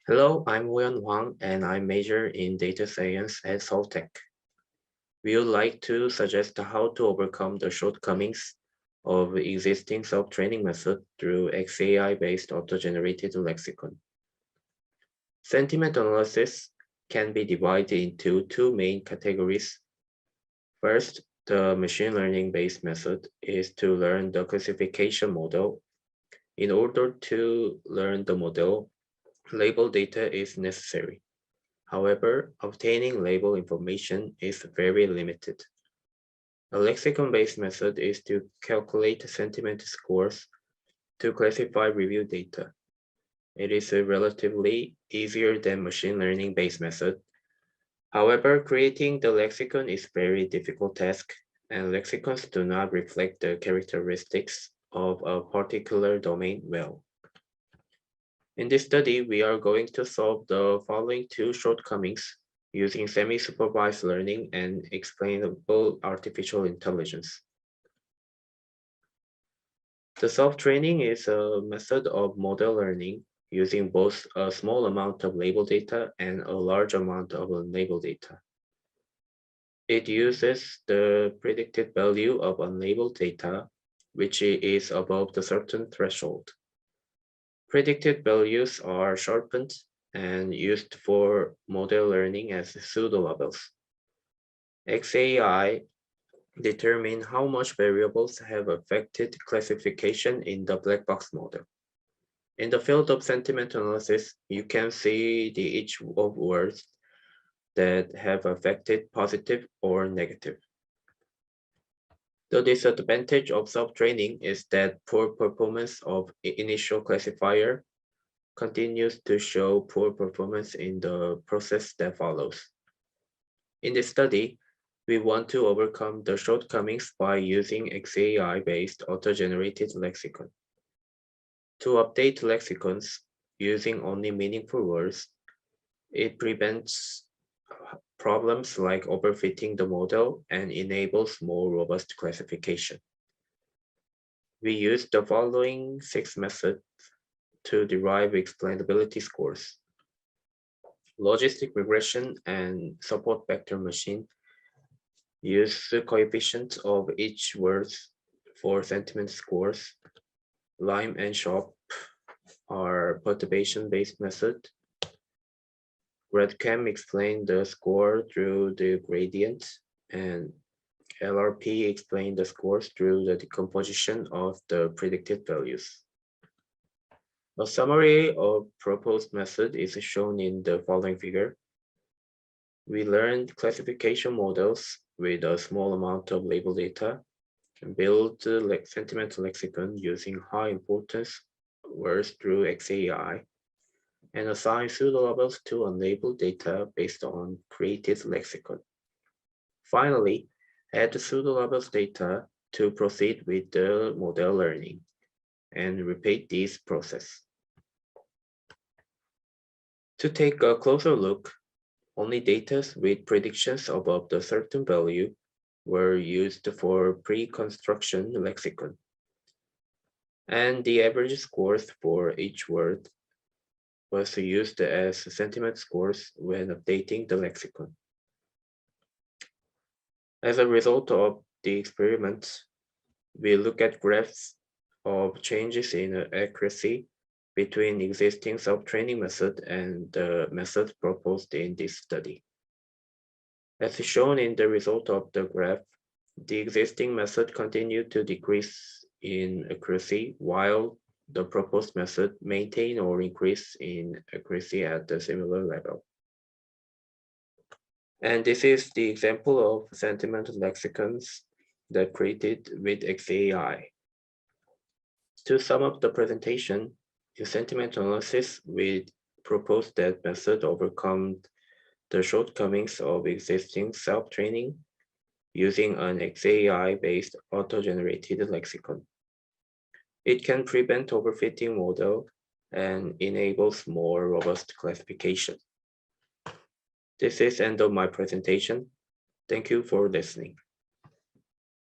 Hello, I'm Hwang, and I major in data science at Soltech. We would like to suggest how to overcome the shortcomings of existing self-training method through XAI-based auto-generated lexicon. Sentiment analysis can be divided into two main categories. First, the machine learning-based method is to learn the classification model. In order to learn the model, label data is necessary. However, obtaining label information is very limited. A lexicon-based method is to calculate sentiment scores to classify review data. It is relatively easier than machine learning-based method. However, creating the lexicon is very difficult task, and lexicons do not reflect the characteristics of a particular domain well. In this study, we are going to solve the following two shortcomings using semi-supervised learning and explainable artificial intelligence. The self-training is a method of model learning using both a small amount of label data and a large amount of unlabeled data. It uses the predicted value of unlabeled data, which is above the certain threshold. Predicted values are sharpened and used for model learning as pseudo-labels. XAI determine how much variables have affected classification in the black box model. In the field of sentiment analysis, you can see the each of words that have affected positive or negative. The disadvantage of self-training is that poor performance of initial classifier continues to show poor performance in the process that follows. In this study, we want to overcome the shortcomings by using XAI-based auto-generated lexicon. To update lexicons using only meaningful words, it prevents problems like overfitting the model and enables more robust classification. We use the following 6 methods to derive explainability scores. Logistic regression and support vector machine use the coefficients of each word for sentiment scores. Lime and SHOP are perturbation-based method. RedCam explain the score through the gradient, and LRP explain the scores through the decomposition of the predicted values. A summary of proposed method is shown in the following figure. We learned classification models with a small amount of label data and build the sentiment lexicon using high importance words through XAI and assign pseudo-labels to unlabeled data based on created lexicon. Finally, add the pseudo-labels data to proceed with the model learning and repeat this process. To take a closer look, only data with predictions above the certain value were used for pre-construction lexicon, and the average scores for each word was used as sentiment scores when updating the lexicon. As a result of the experiments, we look at graphs of changes in accuracy between existing self-training method and the method proposed in this study. As shown in the result of the graph, the existing method continued to decrease in accuracy while the proposed method maintained or increased in accuracy at a similar level. And this is the example of sentiment lexicons that created with XAI. To sum up the presentation, in sentiment analysis, we propose that method overcome the shortcomings of existing self-training using an XAI-based auto-generated lexicon. It can prevent overfitting model and enables more robust classification. This is end of my presentation. Thank you for listening.